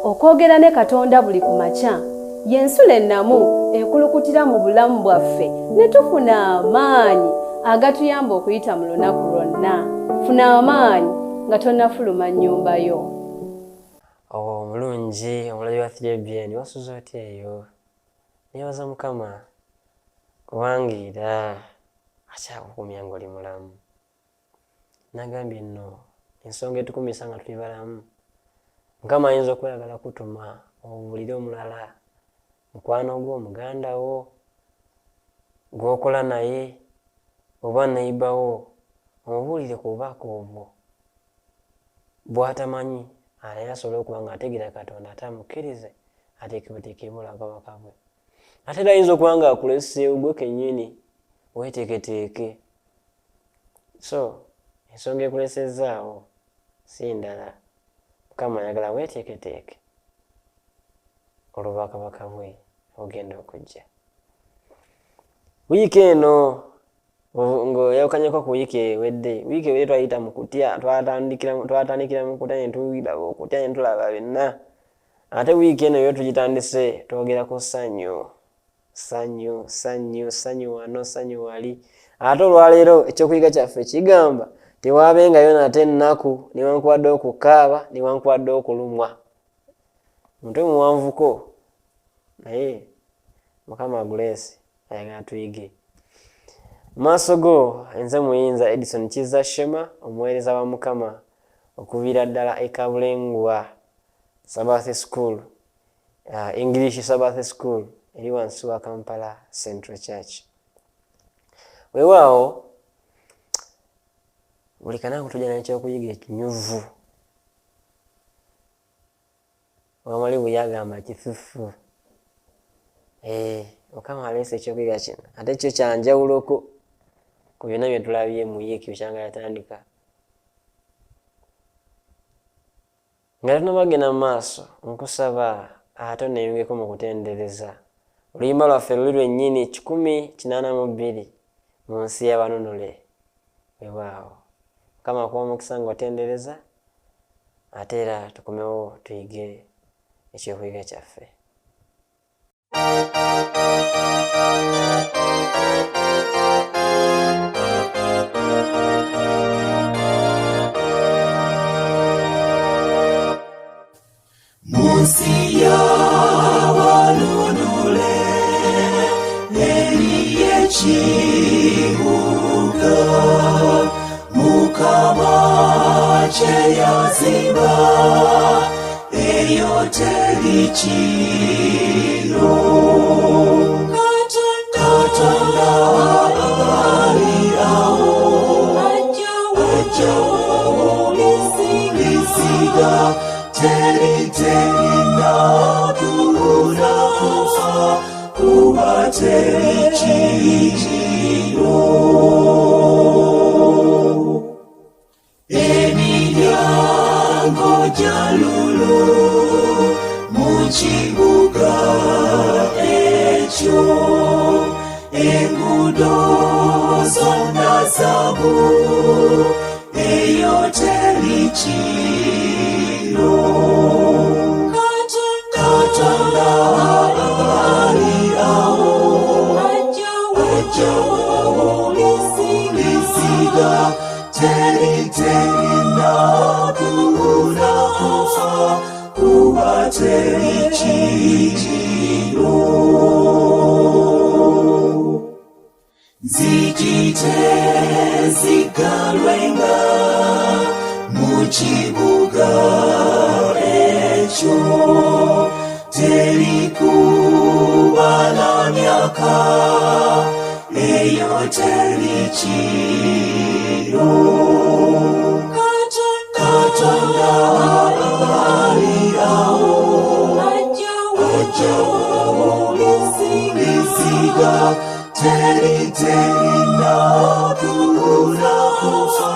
Okwogera ne Katonda buli ku makya y'ensula ennamu ekulukutira mu bulamu bwaffe ne tufuna amaanyi agatuyamba okuyita mu lunaku lwonna. Funa amaanyi nga tonnafuluma nnyumba yo. Omulungi omulabi wa 3BN wasuze otya eyo? Neebaza Mukama kubangira akyakukumya ng'oli mulamu. Nagambye nno ensonga etukumisa nga tuli balamu, Mukama ayinza okweyagala kutuma obuulire omulala, mukwano gwo, muganda wo gw'okola naye oba neighbor wo, omubuulire ku bubaka obwo bw'atamanyi naye asobole okuba ng'ategeera Katonda ate amukkirize ateeketeekemu akabaka bwe. Ate era ayinza okuba ng'akuleseewo gwe kennyini weeteeketeeke. So ensonga ekulesezaawo si ndala, Mukama ayagala weeteeketeeke olw'obwakabaka bwe ogenda okujja. Wiiki eno ng'oyawukanyeko ku wiiki ewedde, wiiki ewedde twayita mu kutya, twatandikira mu kutya ne tuwulira okutya ne tulaba byonna. Ate wiiki eno yo tugitandise twogera ku ssanyu, ssanyu wano, ssanyu wali. Ate olwaleero ekyokuyiga kyaffe kigamba tewaabengayo nate ennaku newankubadde okukaaba newankubadde okulumwa. Mutwe muwanvuko naye Mukama aguleese ayagala tuyige. Maaso go nze muyinza Edison Kiza Shema, omuweereza wa Mukama okuviira ddala e Kabulengwa Sabbath School, English Sabbath School eri wansi wa Kampala Central Church. Weewaawo buli kanaaku tujja n'ekyokuyiga ekinyuvu. Wamali bwe yagamba kifufu. Mukama aleese ekyokuyiga kino ate kyo kyanjawuloko ku byonna bye tulabye mu wiiki kyanga yatandika. Nga tunabagenda mu maaso nkusaba ate onneeyungeko mu kutendereza oluyimba lwaffe luli lwennyini 182 mu nsi y'abanunule. Weewaawo Mukama akuwa omukisa ng'otendereza ate era tukomewo tuyige ekyokuyiga kyaffe. Munsi y'abanunule eri ekibuga Mukama kye yazimba eyo teri kiro. Katonda alirawo ajjawo lisiga teri nadula kufa kuba teri kiro. Emiryango gyalulu mu kibuga ekyo, enguudo zonna zaabu eyo teri kiro. Katonda alirawo ajjawo lisiga teri nadula kufa kuba teri kiro. Nzigite zigalwenga mu kibuga ekyo, teri kubala myaka eyo teri kiro. Katonda alirawo ajjawo lisiga teri nadula kufa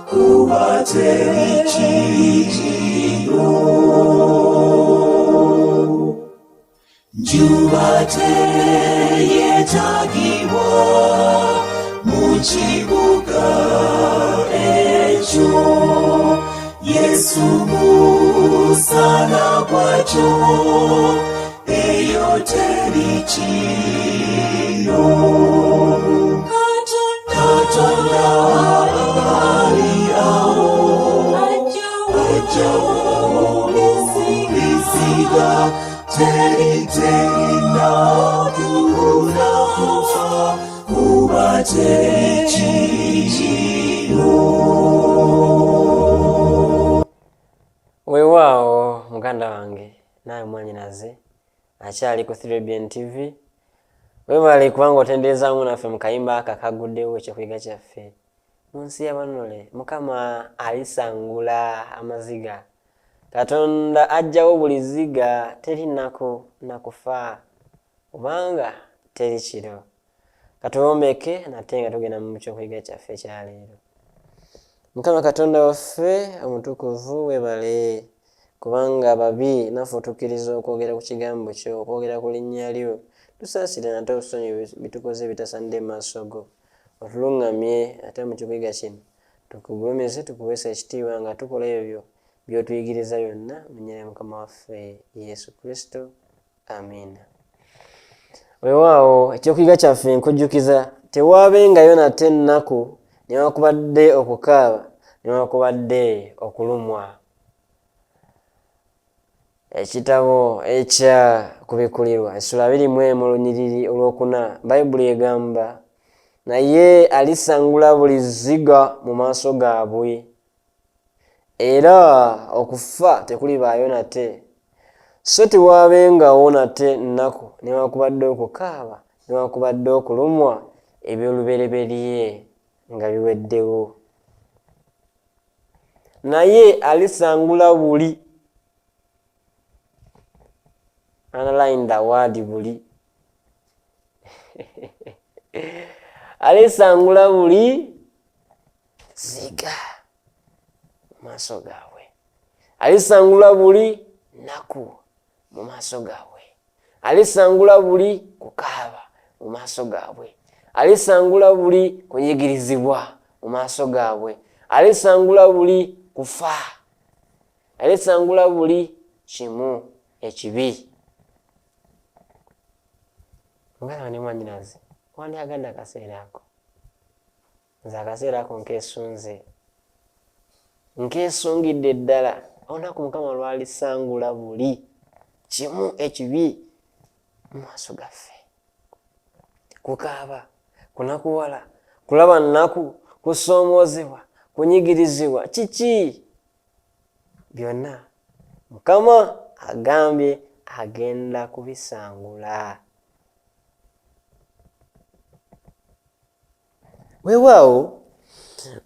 kuba teri kiro. Njuba teyetagibwa mu kibuga ekyo, Yesu kusana kwacho eyo terichiyo Katonda aliawo ajawo biziga teriterina kuna kufa kuba terichiyo Weewaawo muganda wange nawe mwanyinaze akyali ku 3BN TV webale kubanga otenderezaamu naffe mu kayimba akakaguddewo ekyokuyiga kyaffe mu nsi y'abanole. Mukama alisangula amaziga, Katonda ajjawo buli ziga, teri nnaku nakufa kubanga teri kiro. Katuwombeke nate nga tugenda mu kyokuyiga kyaffe ekyaleero. Mukama Katonda waffe omutukuvu webale kubanga babi naffe otukkiriza okwogera ku kigambo kyo, okwogera ku linnya lyo. Tusaasire nate otusonyiwe bitukoze bitasanidde mu maaso go. Otulungamye ate mu kikuyiga kino tukugulumize, tukuweesa ekitiibwa nga tukola ebyo by'otuyigiriza byonna mu nnyina ya Mukama waffe Yesu Kristo. Amiina. Weewaawo ekyokuyiga kyaffe nkujjukiza tewaabengayo nate nnaku newankubadde okukaaba newankubadde okulumwa. Ekitabo ekya kubikulirwa essula 21 mu lunyiriri olwokuna Bayibuli egamba naye alisangula buli ziga mu maaso gaabwe era okufa tekulibaayo nate, so tewaabengawo nate nnaku newankubadde okukaaba newankubadde okulumwa eby'olubereberye nga biweddewo. Naye alisangula buli, underline the word buli alisangula buli ziga mu maaso gaabwe, alisangula buli nnaku mu maaso gaabwe, alisangula buli kukaaba mu maaso gaabwe, alisangula buli kunyigirizibwa mu maaso gaabwe, alisangula buli kufa, alisangula buli kimu ekibi. Muganda ne mwanyinaze wandyagadde akaseera ako, nze akaseera ako nkeesunze, nkeesungidde ddala olunaku Mukama lwalisangula buli kimu ekibi mu maaso gaffe. Kukaaba, kunakuwala, kulaba nnaku, kusoomoozebwa, kunyigirizibwa, kiki byonna Mukama agambye agenda kubisangula. Weewaawo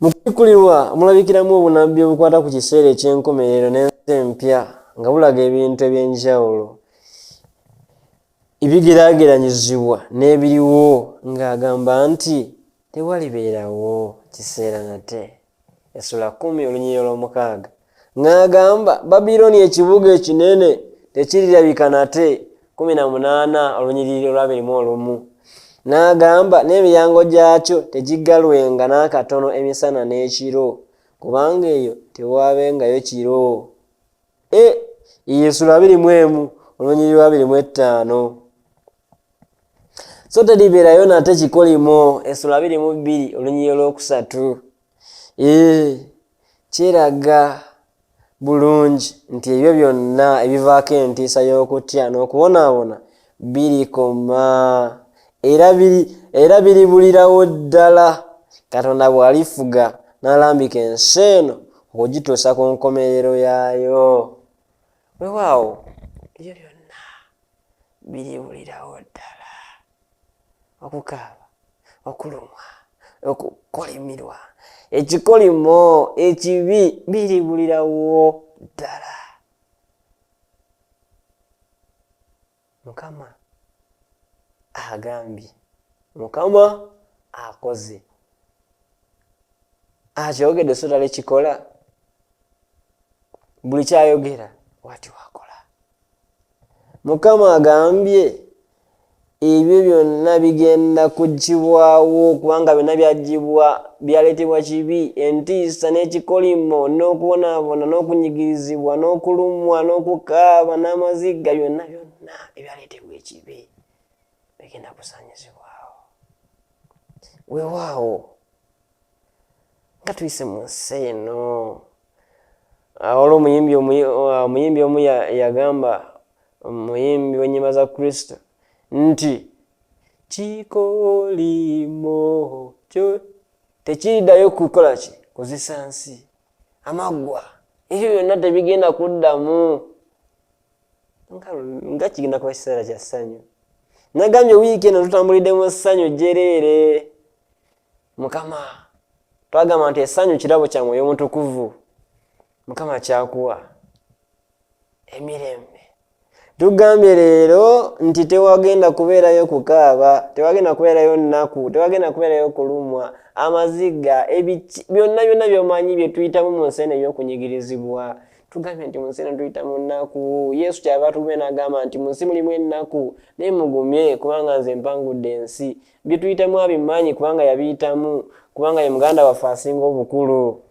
mu kubikulirwa mulabikiramu obunabbi obukwata ku kiseera eky'enkomerero n'ensi empya nga bulaga ebintu eby'enjawulo ebigeraageranyizibwa n'ebiriwo ng'agamba nti tewalibeerawo kiseera nate. Essula 10 olunyiriri olw'omukaaga ng'agamba Babilooni ekibuga ekinene tekirirabika nate. 18 olunyiriri olw'21 n'agamba n'emiryango gyakyo tegiggalwenga n'akatono emisana n'ekiro kubanga eyo tewaabengayo kiro. Essula 21 olunyiriri lwa 25 so teribeerayo nate kikolimo. Essula 22 olunyiriri olwokusatu kiraga bulungi nti ebyo byonna ebivaako entiisa y'okutya n'okubonaabona birikoma era biribulirawo ddala Katonda bw'alifuga n'alambika ensi eno okugituusa ku nkomerero yaayo. Weewaawo ebyo byonna biribulirawo ddala, okukaaba, okulumwa, okukolimirwa, ekikolimo ekibi biribulirawo ddala. Mukama agambye, Mukama akoze, akyogedde so talekikola. Buli kyayogera bw'ati wakola. Mukama agambye ebyo byonna bigenda kugibwawo kubanga byonna byaleetebwa kibi, entiisa n'ekikolimo n'okubonaabona n'okunyigirizibwa n'okulumwa n'okukaaba n'amaziga, byonna ebyaleetebwa ekibi bigenda kusaanyizibwawo. Weewaawo nga tuyise mu nsi eno, olwo omuyimbi omu yagamba, omuyimbi w'ennyimba za Kristo, nti kikolimo kyo tekiriddayo kukola ki? Kuzisa nsi. Amaggwa ebyo byonna tebigenda kuddamu. Nga kigenda kuba kiseera kya ssanyu. Nagambye wiiki eno tutambulidde mu ssanyu jjereere. Mukama twagamba nti essanyu kirabo kya Mwoyo Mutukuvu. Mukama kyakuwa emirembe. Tugambye leero nti tewagenda kubeerayo kukaaba, tewagenda kubeerayo nnaku, tewagenda kubeerayo kulumwa, amaziga, byonna by'omanyi bye tuyitamu mu nsi eno eby'okunyigirizibwa. Tugambye nti mu nsi eno tuyita mu nnaku. Yesu kyava atugumye n'agamba nti mu nsi mulimu ennaku, naye mugumye kubanga nze mpangudde ensi. Bye tuyitamu abimanyi kubanga yabiyitamu, kubanga ye muganda waffe asinga obukulu.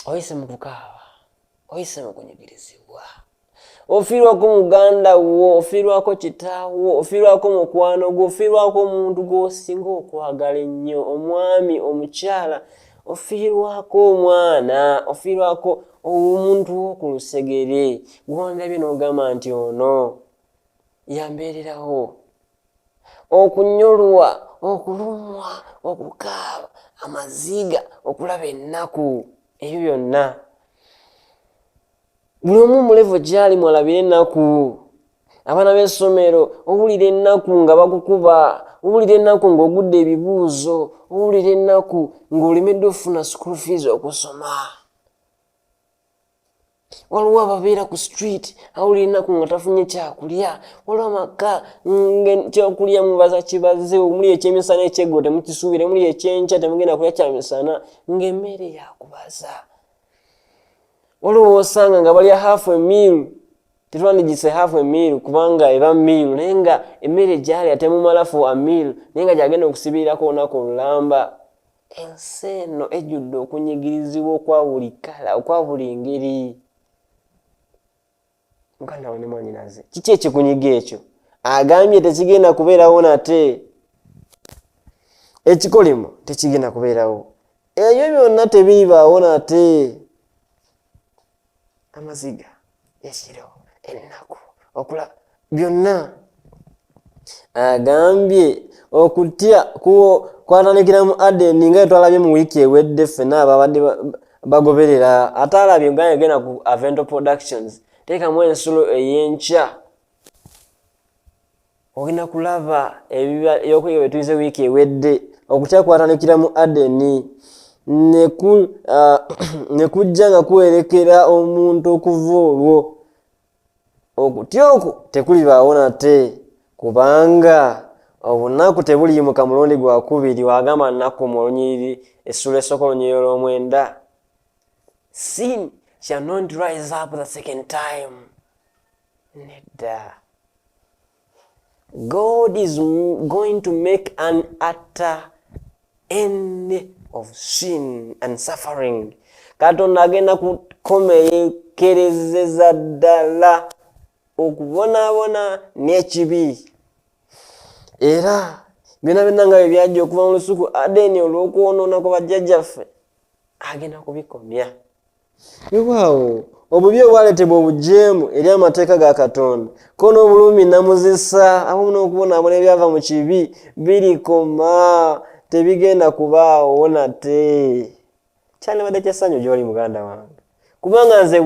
Oyise mu kukaaba, oyise mu kunyigirizibwa, ofiirwako muganda wo, ofiirwako kitaawo, ofiirwako mukwano gwo, ofiirwako omuntu gw'osinga okwagala ennyo, omwami, omukyala, ofiirwako omwana, ofiirwako omuntu wo ku lusegere gw'ondabye n'ogamba nti ono yambeererawo. Okunyolwa, okulumwa, okukaaba, amaziga, okulaba ennaku, ebyo byonna buli omu mu levo gy'ali mwalabire ennaku. Abaana b'essomero owulira ennaku nga bakukuba, owulira ennaku ng'ogudde ebibuuzo, owulira ennaku ng'olemeddwe ofuna school fees okusoma. Waliwo ababeera ku street awulira ennaku nga tafunye kyakulya, waliwo amaka ng'ekyokulya mubaza kibaze, omuli ekyemisana ekyeggo temukisuubire, muli ekyenkya temugenda kulya kyamisana ng'emmere yakubaza. Waliwo osanga nga balya half a meal, tetwandigise half a meal kubanga eba meal, naye nga emmere gyalya temumala for a meal, naye nga gyagenda okusibirirako olunaku olulamba. Ensi eno ejjudde okunyigirizibwa okwa buli kala, okwa buli ngeri. Muganda wo ne mwannyinaze, kiki ekikunyiga ekyo? Agambye tekigenda kubeerawo nate. Ekikolimo tekigenda kubeerawo. Ebyo byonna tebiribaawo nate. Amaziga, ekiro, ennaku, okulaba, byonna. Agambye okutya kwatandikira mu Adeni nga twalabye mu wiiki ewedde ffenna ababadde bagoberera. Ate alabye nga yagenda ku Avento Productions, teekamu ensulo ey'enkya. Ogenda kulaba ebyokuyiga bye tuyize wiiki ewedde. Okutya kwatandikira mu Adeni ne kujja nga kuwerekera omuntu okuva olwo. Okutya okwo tekulibaawo nate kubanga obunaku tebuliyimuka mulundi gwa kubiri. Wagamba nnaku mu Olunyiriri essula esooka Olunyiriri olw'omwenda. Sin shall not rise up the second time. Nedda. God is going to make an utter end of sin and suffering. Katonda agenda kukomekerezeza ddala okubonaabona n'ekibi. Era byonna nga bye byajja okuva mu lusuku Adeni olw'okwonoona kwa bajjajjaffe, agenda kubikomya. Weewaawo obubi obwaleetebwa obujeemu eri amateeka ga Katonda ko n'obulumi namuzisa awamu n'okubonaabona ebyava mu kibi birikoma, tebigenda kubaawo nate. Kyandibadde kya ssanyu gy'oli muganda wange, kubanga nze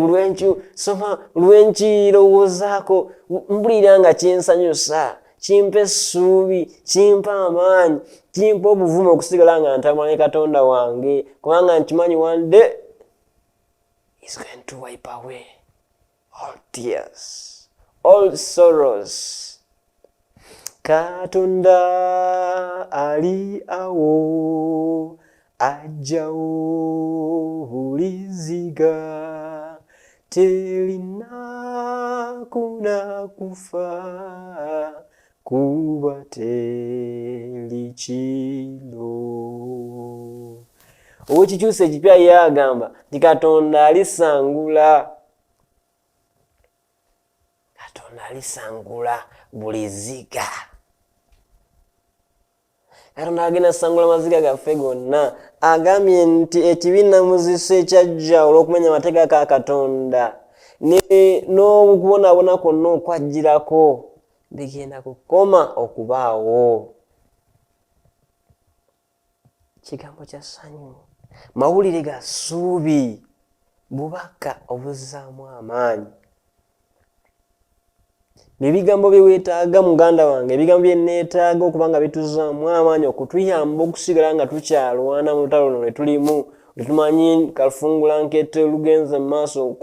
lwenkiirowoozaako mpulira nga kinsanyusa, kimpa essuubi, kimpa amaanyi, kimpa obuvumu okusigala nga ntambula ne Katonda wange, kubanga nkimanyi one day He's going to wipe away all tears, all sorrows. Katonda ali awo, ajjawo buliziga, terina hakuna kufa kuba teri kiro. Owekikyusa ekipya ye agamba nti Katonda alisangula. Katonda alisangula buli ziga. Katonda agenda sangula maziga gaffe gonna. Agambye nti ekibiina muzisa ekyajja olw'okumenya amateeka ga Katonda n'okubonaabona kwonna okwajjirako bigenda kukoma okubaawo. Kigambo kya ssanyu, mawulire ga ssuubi, bubaka obuzzaamu amaanyi. Ebigambo bye weetaaga muganda wange, ebigambo bye neetaaga okuba nga bituzzaamu amaanyi okutuyamba okusigala nga tukyalwana mu lutalo luno lwe tulimu, lwe tumanyi kalufungulankete lugenze mu maaso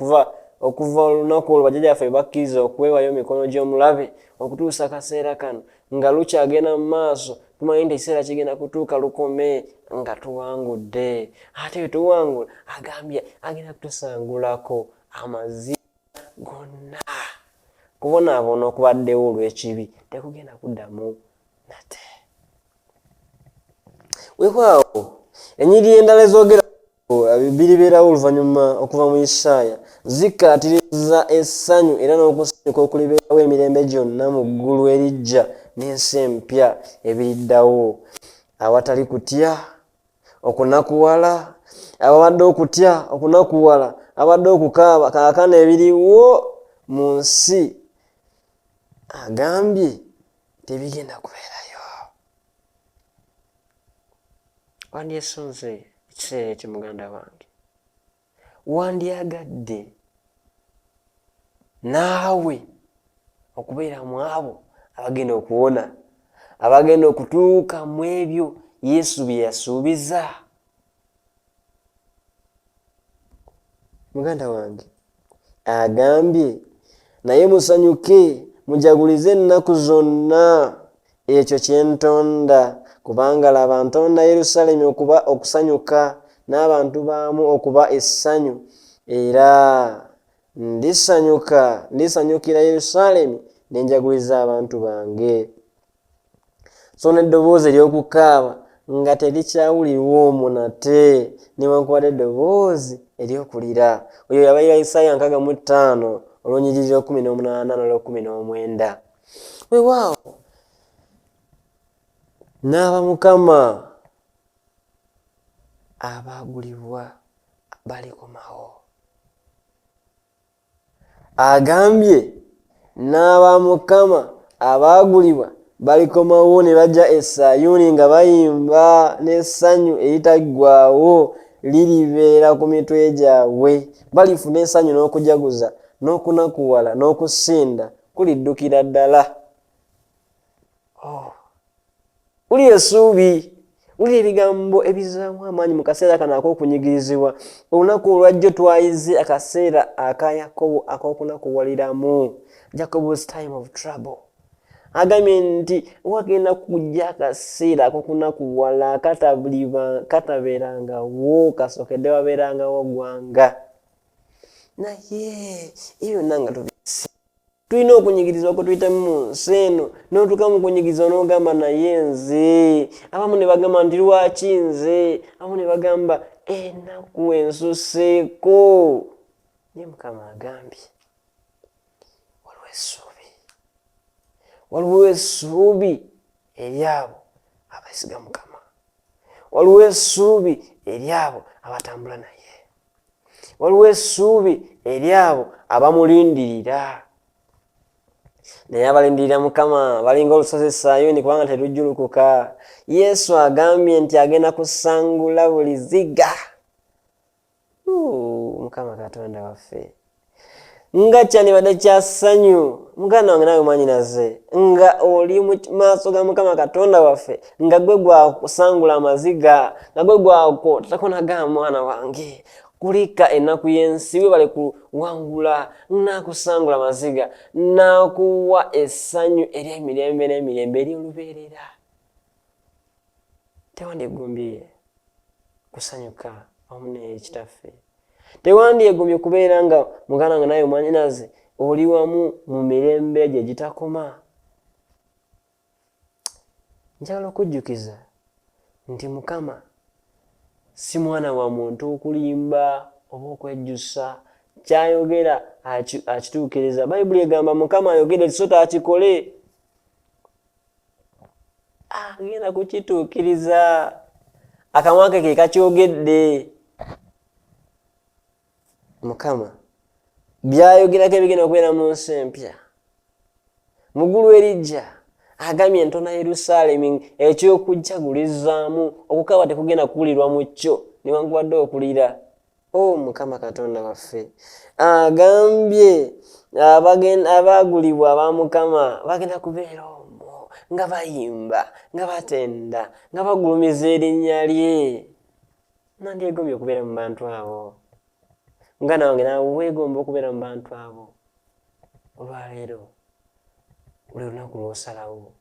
okuva olunaku olwo bajjajjaffe bakkiriza okwewayo mikono gy'omulabe okutuusa akaseera kano nga lukyagenda mu maaso. Tumanyi nti ekiseera kigenda kutuuka lukome nga tuwangudde. Ate bwe tuwangula agambye agenda kutusangulako amaziga gonna. Kubonaabona okubaddewo olw'ekibi tekugenda kuddamu nate. Weewaawo ennyiriri endala ezoogera biribeerawo oluvannyuma okuva mu Isaaya zikkaatiriza essanyu era n'okusanyuka okulibeerawo emirembe gyonna mu ggulu erijja n'ensi empya ebiriddawo. Awatali kutya okunakuwala, ababadde okutya okunakuwala, abadde okukaaba kaakano ebiriwo mu nsi agambye tebigenda kubeerayo. Wandyesonze ekiseera ekyo muganda wange, wandyagadde naawe okubeera mu abo abagenda okuwona, abagenda okutuuka mu ebyo Yesu bye yasuubiza. Muganda wange agambye naye musanyuke mujagulize ennaku zonna ekyo kye ntonda, kubanga laba ntonda Yerusaalemi okuba okusanyuka n'abantu baamu okuba essanyu, era ndisanyukira Yerusaalemi ne njaguliza abantu bange. So n'eddoboozi ery'okukaaba nga terikyawulirwa omwo nate newankubadde eddoboozi ery'okulira. Oyo yabalira Isaaya 65 olw'ennyiriri 18 n'olw'19. Weewaawo n'aba Mukama abaagulibwa balikomawo. Agambye n'aba Mukama abaagulibwa balikomawo ne bajja e Sayuuni nga bayimba n'essanyu eritaggwaawo liribeera ku mitwe gyabwe. Balifuna essanyu n'okujaguza n'okunakuwala n'okusinda kuliddukira ddala. Wulira essuubi, wulira ebigambo ebizzaamu amaanyi mu kaseera kano ak'okunyigirizibwa. Olunaku olwajjo twayize akaseera aka Yakobo ak'okunakuwaliramu, Jacob's time of trouble. Agambye nti wagenda kujja akaseera ak'okunakuwala katabeerangawo kasookedde wabeerangawo ggwanga. Naye ebyo byonna nga tubisi tulina okunyigirizibwa kwe tuyitamu mu nsi eno, n'otuuka mu kunyigirizibwa n'ogamba naye nze. Abamu ne bagamba nti lwaki nze, abamu ne bagamba ennaku ensuseeko. Naye Mukama agambye waliwo essuubi eri abo abasiga Mukama, waliwo essuubi eri abo abatambula naye, waliwo essuubi eri abo abamulindirira. Naye abalindirira Mukama balinga olusozi Sayuuni kubanga terujjulukuka. Yesu agambye nti agenda kusangula buli ziga. Mukama Katonda waffe nga kyandibadde kya ssanyu muganda wange nawe mwanyinaze nga oli mu maaso ga Mukama Katonda waffe nga gwe gwakusangula amaziga, nga gwe gwako takonagamba mwana wange kulika ennaku y'ensi bwe bale kuwangula nakusangula amaziga nakuwa essanyu ery'emirembe n'emirembe ery'olubeerera. Tewandyegumbye kusanyuka wamu ne kitaffe, tewandyegumbye kubeera nga muganda nga naye mwanyinaze oli wamu mu mirembe gye gitakoma. Njagala okujjukiza nti Mukama si mwana wa muntu okulimba oba okwejjusa, kyayogera akituukiriza. Bayibuli egamba Mukama ayogere so taakikole, agenda kukituukiriza. Akamwa ke ke kakyogedde. Mukama by'ayogerako ebigenda okubeera mu nsi empya. Mu ggulu erijja agambye entona Yerusaalemi eky'okujjagulizaamu, okukaaba tekugenda kuwulirwa mu kyo newankubadde okulira. Mukama Katonda waffe agambye abaagulibwa aba Mukama bagenda kubeera omwo nga bayimba, nga batenda, nga bagulumiza erinnya lye. Nandyegombye okubeera mu bantu abo. Muganda wange naawe weegomba okubeera mu bantu abo. Olwaleero lwe lunaku lw'osalawo,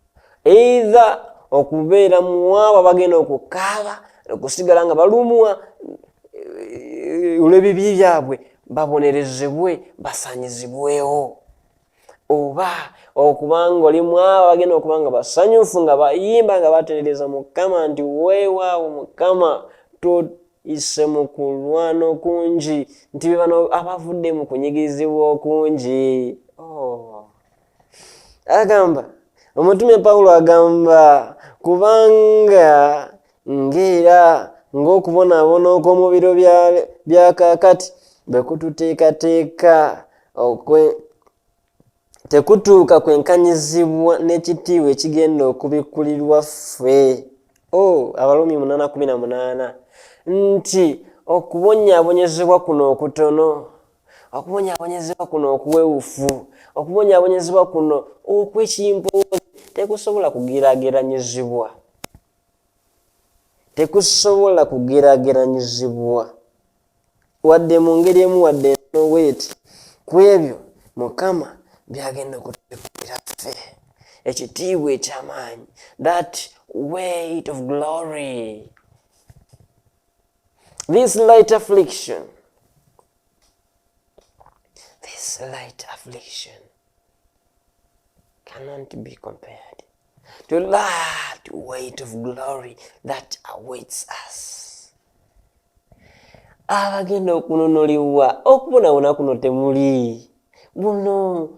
either okubeera mu abo abagenda okukaaba okusigala nga balumwa olw'ebibi byabwe babonerezebwe basaanyizibwewo, oba okubanga oli mu abo abagenda okuba nga basanyufu nga bayimba nga batendereza Mukama nti weewaawo Mukama toyise mu kulwana okungi, nti be bano abavudde mu kunyigirizibwa okungi. Agamba omutume Pawulo agamba kubanga ng'era ng'okubonaabona okw'omubiro bya kaakati bwe kututeekateeka tekutuuka kwenkanyizibwa n'ekitiibwa ekigenda okubikkulirwa ffe. Abalumi 8:18 nti okubonyaabonyezebwa kuno okutono, okubonyaabonyezebwa kuno okuwewufu, okubonyaabonyezebwa kuno okw'ekimpoozi tekusobola kugeraageranyizibwa. Tekusobola kugeraageranyizibwa wadde mu ngeri emu wadde noweeti ku ebyo Mukama byagenda okutubikkulira ffe, ekitiibwa eky'amaanyi, that weight of glory. This light affliction cannot be compared to that weight of glory that awaits us. Abagenda okununulibwa, okubonaabona kuno temuli. Buno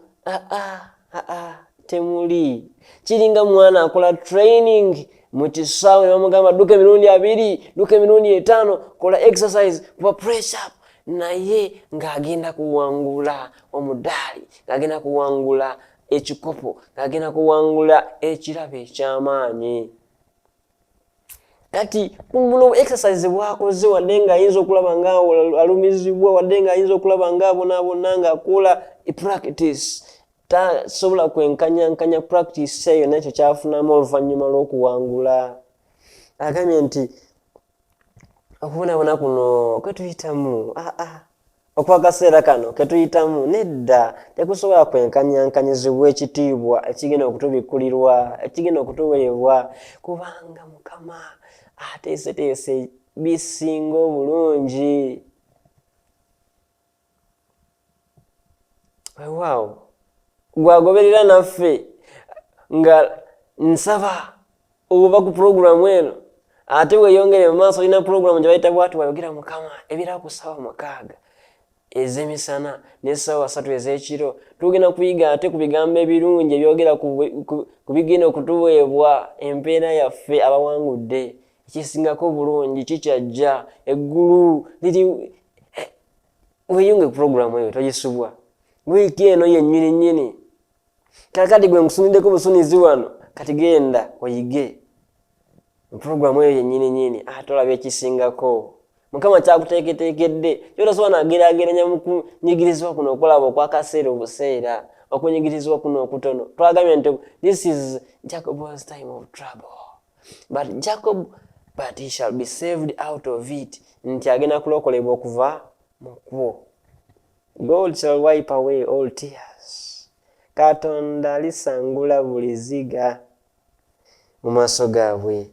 temuli. Kiringa mwana akola training mu kisaawe bamugamba dduka emirundi 2, dduka emirundi 5, kola exercise, kuba press up, naye ng'agenda kuwangula omudaali, ng'agenda kuwangula ekikopo, ng'agenda kuwangula ekirabo eky'amaanyi. Kati buno exercise bwakoze wadde ng'ayinza okulaba ng'alumizibwa, wadde ng'ayinza okulaba ng'abonaabona ng'akola practice, tasobola kwenkanya practice eyo n'ekyo kyafunamu oluvannyuma lw'okuwangula. Agambye nti okubonaabona kuno kwetuyitamu, okwakaseera kano ketuyitamu, nedda tekusobola kwenkanyizibwa ekitiibwa ekigenda okutubikkulirwa, ekigenda okutuweebwa, kubanga Mukama ateeseteese bisinga obulungi. Weewaawo gwagoberera naffe nga nsaba oba ku puroguramu eno ate weeyongere mu maaso olina puroguramu gye bayita bwati wayogera Mukama ebirako ku ssaawa 6 ez'emisana n'essaawa 3 ez'ekiro. Tugenda kuyiga ate ku bigambo ebirungi ebyogera ku bigenda okutuweebwa empeera yaffe abawangudde. Ekisingako bulungi kikyajja, eggulu liri. Weeyunge ku puroguramu eyo togisubwa. Wiiki eno yennyini. Kakati gwe nkusuniddeko busunizi wano, kati genda oyige mu puroguramu eyo yennyini ate olabye ekisingako. Mukama kyakuteeketeekedde kyotasobola nageraageranya mu kunyigirizibwa kuno okulaba okwakaseera obuseera, okunyigirizibwa kuno okutono. Twagambye nti this is Jacob's time of trouble, but he shall be saved out of it, nti agenda kulokolebwa okuva mu kwo. God shall wipe away all tears. Katonda alisangula buli ziga mu maaso gaabwe.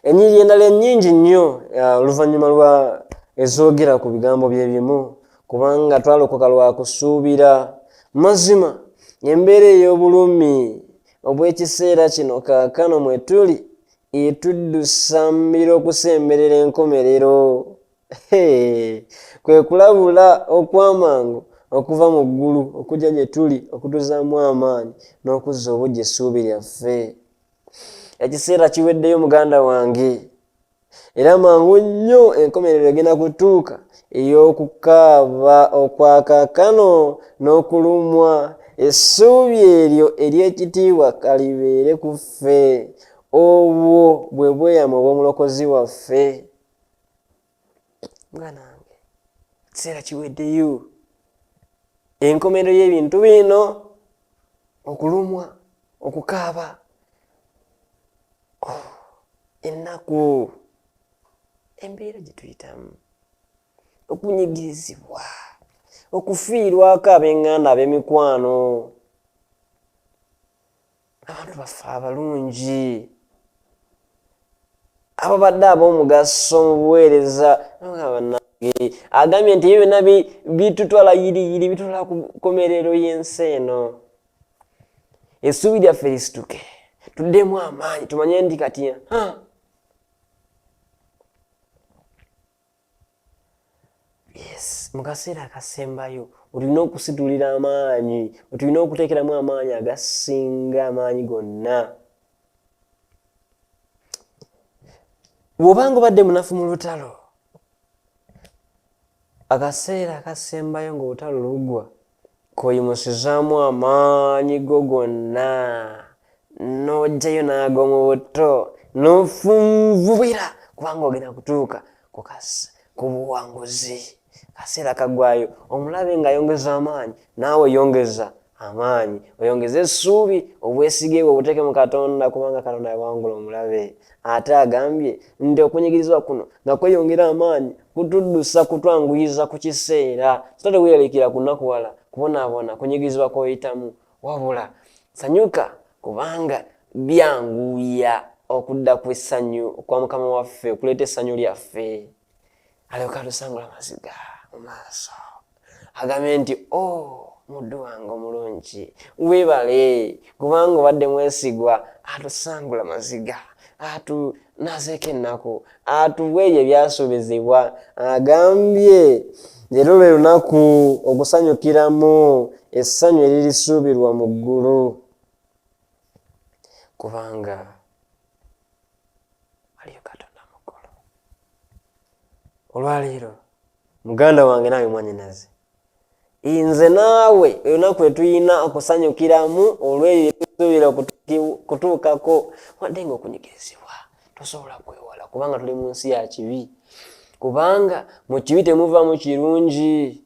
Ennyiriri endala ennyingi nnyo oluvannyuma lwa ezoogera ku bigambo bye bimu kubanga twalokoka lwa kusuubira. Mazima embeera ey'obulumi obw'ekiseera kino kaakano mwe tuli etuddusa mbiro okusemberera enkomerero. Kwe kulabula okw'amangu okuva mu ggulu okujja gye tuli okutuzaamu amaanyi n'okuzza obujja essuubi lyaffe. Ekiseera kiweddeyo muganda wange, era mangu nnyo enkomerero egenda kutuuka ey'okukaaba okwakaakano n'okulumwa. Essuubi eryo ery'ekitiibwa kalibeere ku ffe. Obwo bwe bweyamo obw'omulokozi waffe. Mwana wange, ekiseera kiweddeyo. Enkomerero y'ebintu bino okulumwa, okukaaba, ennaku, embeera gye tuyitamu, okunyigirizibwa, okufiirwako ab'eŋŋanda ab'emikwano, abantu baffe abalungi ababadde ab'omugaso mu buweereza. Agambye nti ebyo byonna bitutwala yiriyiri, bitutwala ku nkomerero y'ensi eno. Essuubi lyaffe lisituke, tuddemu amaanyi, tumanye nti kati mu kaseera akasembayo olina okusitulira amaanyi, tulina okuteekeramu amaanyi agasinga amaanyi gonna. Bw'obanga obadde munafu mu lutalo, akaseera akasembayo ng'olutalo luggwa, koyimusizaamu amaanyi go gonna, n'ojjayo n'ag'omu buto, n'ofunvubira kubanga ogenda kutuuka ku buwanguzi. Kaseera kaggwayo, omulabe ng'ayongeza amaanyi, naawe yongeza amaanyi, oyongeza essuubi, obwesige bwe obuteeke mu Katonda kubanga Katonda yawangula omulabe. Ate agambye nti okunyigirizibwa kuno nga kweyongera amaanyi kutuddusa kutwanguyiza ku kiseera. So teweeraliikira kunakuwala kubonaabona kunyigirizibwa kw'oyitamu, wabula sanyuka kubanga byanguya okudda ku essanyu kwa Mukama waffe, okuleeta essanyu lyaffe. Alyoka atusangula amaziga mu maaso, agambye nti muddu wange omulungi, weebale kubanga obadde mwesigwa. Atusangula maziga, atunazeeko ennaku, atuwa ebyo ebyasuubizibwa. Agambye leero lwe lunaku okusanyukiramu essanyu eririsuubirwa mu ggulu, kubanga aliyo Katonda mukulu. Olwaleero muganda wange naawe mwannyinaze, nze naawe olunaku lwe tulina okusanyukiramu olw'ebyo byetusuubira kutuukako, wadde ng'okunyigirizibwa tosobola kwewala kubanga tuli mu nsi ya kibi, kubanga mu kibi temuvaamu kirungi.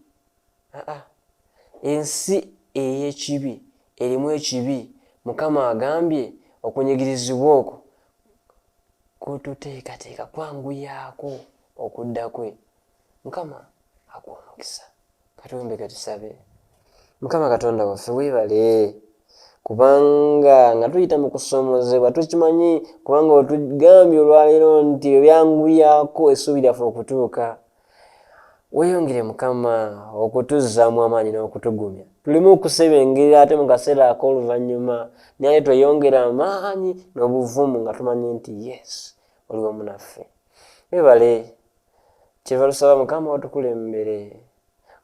Ensi ey'ekibi erimu ekibi. Mukama agambye okunyigirizibwa okwo kututeekateeka kwanguyaako okudda kwe. Mukama akuwa omukisa. Katuwembeke tusabe. Mukama Katonda waffe weebale kubanga nga tuyita mu kusoomozebwa tukimanyi, kubanga otugambye olwaleero nti ebyanguyaako essuubi lyaffe okutuuka. Weeyongere Mukama okutuzzaamu amaanyi n'okutugumya, tulimu okusebengerera ate mu kaseera ak'oluvannyuma, naye tweyongere amaanyi n'obuvumu nga tumanyi nti yes oli wamu naffe. Weebale. Kyeva lusaba Mukama otukulembere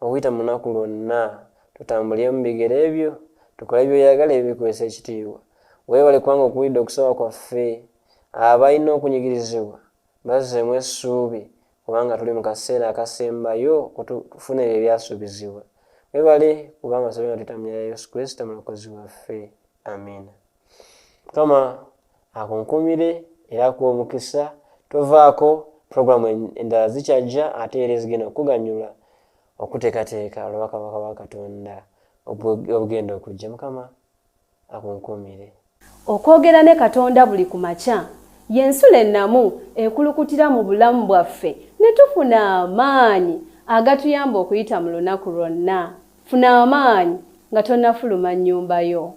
okuyita mu lunaku lwonna, tutambulire mu bigere ebyo, tukole by'oyagala ebikwesa ekitiibwa. Weebale kubanga okuwulidde okusaba kwaffe. Abalina okunyigirizibwa bazzeemu essuubi kubanga tuli mu kaseera akasembayo kufuna ebyo ebyasuubizibwa. Weebale kubanga nsabye nga tuyita mu linnya lya Yesu Kristo omulokozi waffe. Amiina. Mukama akunkumire era akuwa omukisa. Tovaako, puroguramu endala zikyajja ate era zigenda okuganyula okuteekateeka olw'obubaka bwa Katonda obugenda okujja. Mukama akunkumire. Okwogera ne Katonda buli ku makya y'ensula ennamu ekulukutira mu bulamu bwaffe ne tufuna amaanyi agatuyamba okuyita mu lunaku lwonna. Funa amaanyi nga tonnafuluma nnyumba yo.